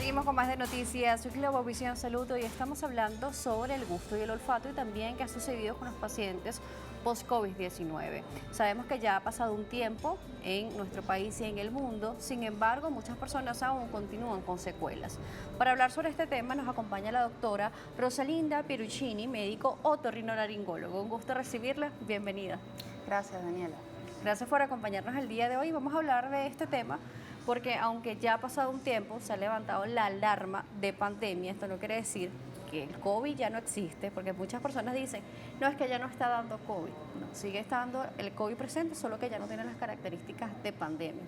Seguimos con más de noticias. Soy Globovisión Salud y estamos hablando sobre el gusto y el olfato y también qué ha sucedido con los pacientes post-COVID-19. Sabemos que ya ha pasado un tiempo en nuestro país y en el mundo, sin embargo, muchas personas aún continúan con secuelas. Para hablar sobre este tema nos acompaña la doctora Rosalinda Pieruccini, médico otorrinolaringólogo. Un gusto recibirla. Bienvenida. Gracias, Daniela. Gracias por acompañarnos el día de hoy. Vamos a hablar de este tema porque aunque ya ha pasado un tiempo, se ha levantado la alarma de pandemia. Esto no quiere decir que el COVID ya no existe, porque muchas personas dicen, no, es que ya no está dando COVID. No, sigue estando el COVID presente, solo que ya no tiene las características de pandemia.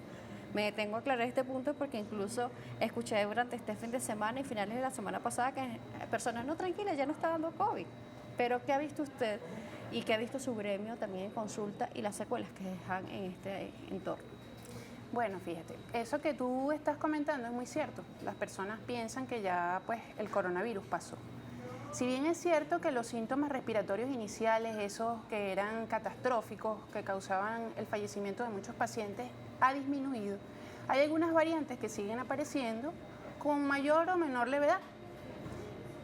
Me detengo a aclarar este punto porque incluso escuché durante este fin de semana y finales de la semana pasada que personas, no, tranquilas, ya no está dando COVID. Pero ¿qué ha visto usted y qué ha visto su gremio también en consulta y las secuelas que dejan en este entorno? Bueno, fíjate, eso que tú estás comentando es muy cierto. Las personas piensan que ya pues el coronavirus pasó. Si bien es cierto que los síntomas respiratorios iniciales, esos que eran catastróficos, que causaban el fallecimiento de muchos pacientes, ha disminuido, hay algunas variantes que siguen apareciendo con mayor o menor levedad.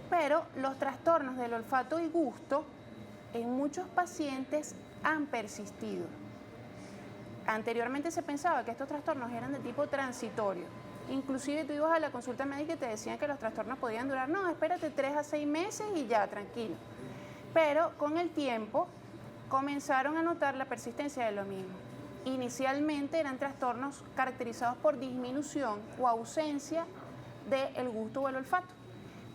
Pero los trastornos del olfato y gusto en muchos pacientes han persistido. Anteriormente se pensaba que estos trastornos eran de tipo transitorio. Inclusive tú ibas a la consulta médica y te decían que los trastornos podían durar, no, espérate 3 a 6 meses y ya, tranquilo. Pero con el tiempo comenzaron a notar la persistencia de lo mismo. Inicialmente eran trastornos caracterizados por disminución o ausencia del gusto o el olfato.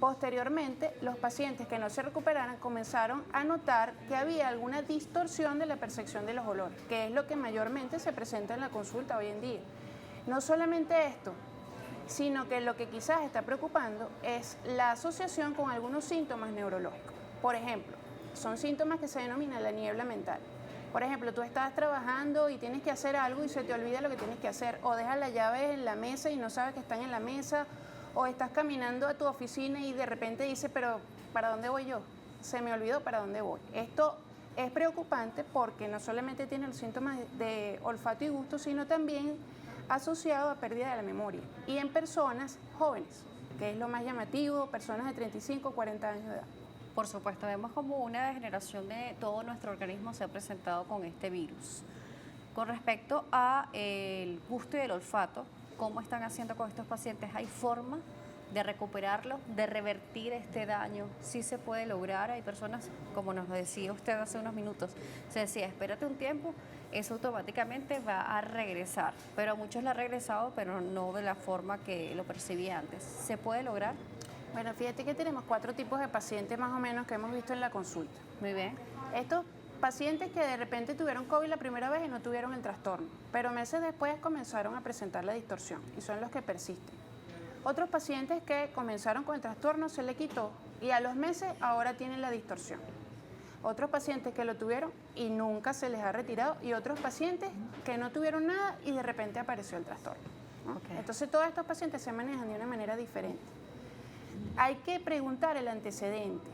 Posteriormente, los pacientes que no se recuperaran comenzaron a notar que había alguna distorsión de la percepción de los olores, que es lo que mayormente se presenta en la consulta hoy en día. No solamente esto, sino que lo que quizás está preocupando es la asociación con algunos síntomas neurológicos. Por ejemplo, son síntomas que se denominan la niebla mental. Por ejemplo, tú estás trabajando y tienes que hacer algo y se te olvida lo que tienes que hacer, o dejas las llaves en la mesa y no sabes que están en la mesa, o estás caminando a tu oficina y de repente dices, pero ¿para dónde voy yo? Se me olvidó para dónde voy. Esto es preocupante porque no solamente tiene los síntomas de olfato y gusto, sino también asociado a pérdida de la memoria. Y en personas jóvenes, que es lo más llamativo, personas de 35 o 40 años de edad. Por supuesto, vemos como una degeneración de todo nuestro organismo se ha presentado con este virus. Con respecto a el gusto y el olfato, ¿cómo están haciendo con estos pacientes? ¿Hay forma de recuperarlo, de revertir este daño? ¿Sí se puede lograr? Hay personas, como nos decía usted hace unos minutos, se decía, espérate un tiempo, eso automáticamente va a regresar. Pero a muchos le ha regresado, pero no de la forma que lo percibía antes. ¿Se puede lograr? Bueno, fíjate que tenemos 4 tipos de pacientes más o menos que hemos visto en la consulta. Muy bien. Estos pacientes que de repente tuvieron COVID la primera vez y no tuvieron el trastorno, pero meses después comenzaron a presentar la distorsión y son los que persisten. Otros pacientes que comenzaron con el trastorno, se le quitó y a los meses ahora tienen la distorsión. Otros pacientes que lo tuvieron y nunca se les ha retirado y otros pacientes que no tuvieron nada y de repente apareció el trastorno. Okay. Entonces todos estos pacientes se manejan de una manera diferente. Hay que preguntar el antecedente,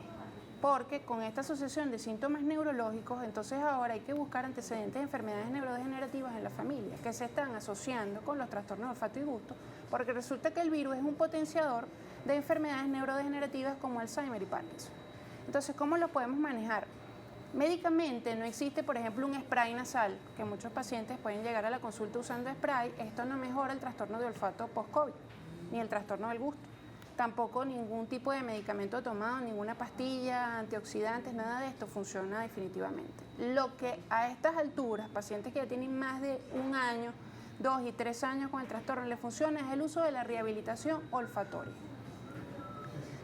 porque con esta asociación de síntomas neurológicos, entonces ahora hay que buscar antecedentes de enfermedades neurodegenerativas en la familia que se están asociando con los trastornos de olfato y gusto, porque resulta que el virus es un potenciador de enfermedades neurodegenerativas como Alzheimer y Parkinson. Entonces, ¿cómo lo podemos manejar? Médicamente no existe, por ejemplo, un spray nasal, que muchos pacientes pueden llegar a la consulta usando spray. Esto no mejora el trastorno de olfato post-COVID, ni el trastorno del gusto. Tampoco ningún tipo de medicamento tomado, ninguna pastilla, antioxidantes, nada de esto funciona definitivamente. Lo que a estas alturas, pacientes que ya tienen más de 1 año, 2 y 3 años con el trastorno, le funciona es el uso de la rehabilitación olfatoria.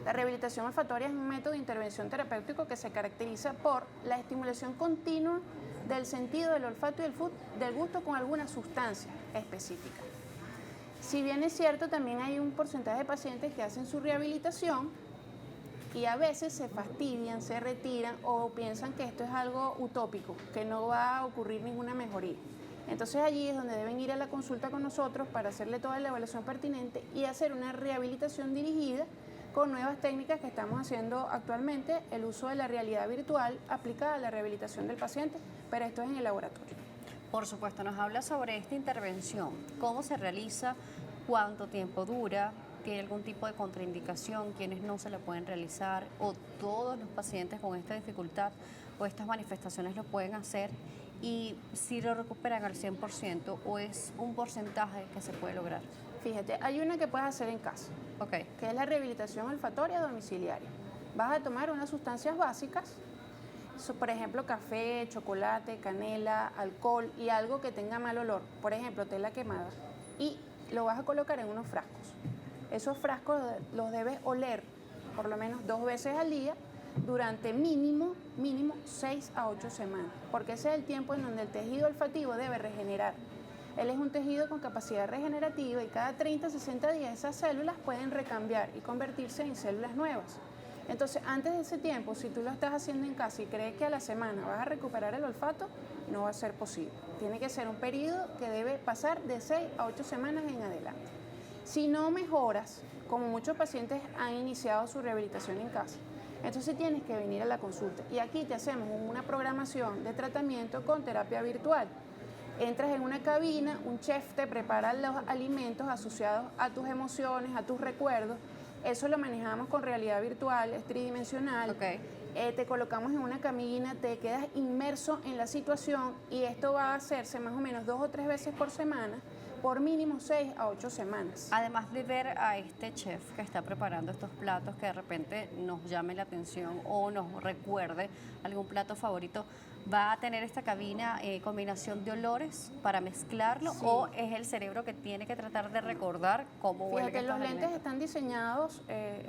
La rehabilitación olfatoria es un método de intervención terapéutico que se caracteriza por la estimulación continua del sentido del olfato y del gusto con alguna sustancia específica. Si bien es cierto, también hay un porcentaje de pacientes que hacen su rehabilitación y a veces se fastidian, se retiran o piensan que esto es algo utópico, que no va a ocurrir ninguna mejoría. Entonces allí es donde deben ir a la consulta con nosotros para hacerle toda la evaluación pertinente y hacer una rehabilitación dirigida con nuevas técnicas que estamos haciendo actualmente, el uso de la realidad virtual aplicada a la rehabilitación del paciente, pero esto es en el laboratorio. Por supuesto, nos habla sobre esta intervención, cómo se realiza, cuánto tiempo dura, tiene algún tipo de contraindicación, quienes no se la pueden realizar, o todos los pacientes con esta dificultad o estas manifestaciones lo pueden hacer, y si lo recuperan al 100% o es un porcentaje que se puede lograr. Fíjate, hay una que puedes hacer en casa, Ok, que es la rehabilitación olfatoria domiciliaria. Vas a tomar unas sustancias básicas, por ejemplo, café, chocolate, canela, alcohol y algo que tenga mal olor, por ejemplo, tela quemada, y lo vas a colocar en unos frascos. Esos frascos los debes oler por lo menos 2 veces al día durante mínimo 6 a 8 semanas, porque ese es el tiempo en donde el tejido olfativo debe regenerar. Él es un tejido con capacidad regenerativa y cada 30 a 60 días esas células pueden recambiar y convertirse en células nuevas. Entonces, antes de ese tiempo, si tú lo estás haciendo en casa y crees que a la semana vas a recuperar el olfato, no va a ser posible. Tiene que ser un periodo que debe pasar de 6 a 8 semanas en adelante. Si no mejoras, como muchos pacientes han iniciado su rehabilitación en casa, entonces tienes que venir a la consulta. Y aquí te hacemos una programación de tratamiento con terapia virtual. Entras en una cabina, un chef te prepara los alimentos asociados a tus emociones, a tus recuerdos. Eso lo manejamos con realidad virtual, es tridimensional. ok. Te colocamos en una cabina, te quedas inmerso en la situación y esto va a hacerse más o menos 2 o 3 veces por semana, por mínimo 6 a 8 semanas. Además de ver a este chef que está preparando estos platos que de repente nos llame la atención o nos recuerde algún plato favorito, ¿va a tener esta cabina combinación de olores para mezclarlo Sí. o es el cerebro que tiene que tratar de recordar cómo huelen Fíjate, estos los lentes alimentos? están diseñados,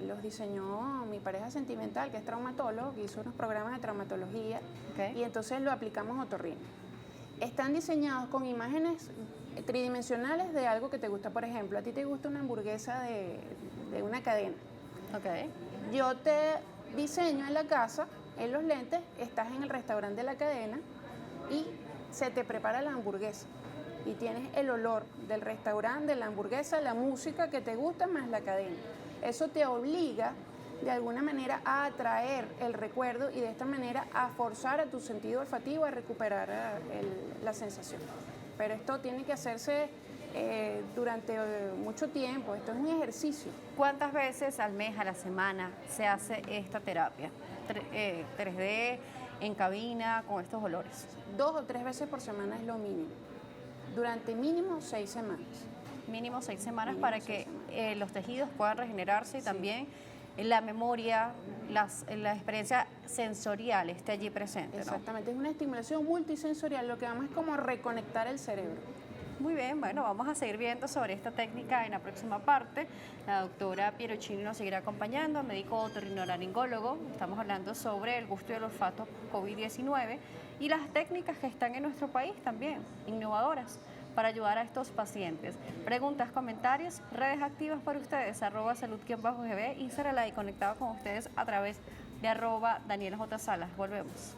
los diseñó mi pareja sentimental, que es traumatólogo, que hizo unos programas de traumatología, Ok. y entonces lo aplicamos otorrino. Están diseñados con imágenes tridimensionales de algo que te gusta. Por ejemplo, a ti te gusta una hamburguesa de una cadena. Ok. Yo te diseño en la casa, en los lentes, estás en el restaurante de la cadena y se te prepara la hamburguesa. Y tienes el olor del restaurante, de la hamburguesa, la música que te gusta más la cadena. Eso te obliga de alguna manera a atraer el recuerdo y de esta manera a forzar a tu sentido olfativo a recuperar la sensación. Pero esto tiene que hacerse durante mucho tiempo, esto es un ejercicio. ¿Cuántas veces al mes, a la semana, se hace esta terapia? 3D, en cabina, con estos olores. 2 o 3 veces por semana es lo mínimo, durante mínimo 6 semanas. Mínimo 6 semanas Mínimo para 6 que semanas. los tejidos puedan regenerarse y Sí. también la memoria, la experiencia sensorial esté allí presente, ¿no? Exactamente, es una estimulación multisensorial, lo que vamos es como reconectar el cerebro. Muy bien, bueno, vamos a seguir viendo sobre esta técnica en la próxima parte. La doctora Pieroncini nos seguirá acompañando, médico otorrinolaringólogo. Estamos hablando sobre el gusto y el olfato COVID-19 y las técnicas que están en nuestro país también, innovadoras, para ayudar a estos pacientes. Preguntas, comentarios, redes activas para ustedes, @salud_gb, Instagram y conectado con ustedes a través de @DanielJSalas. Volvemos.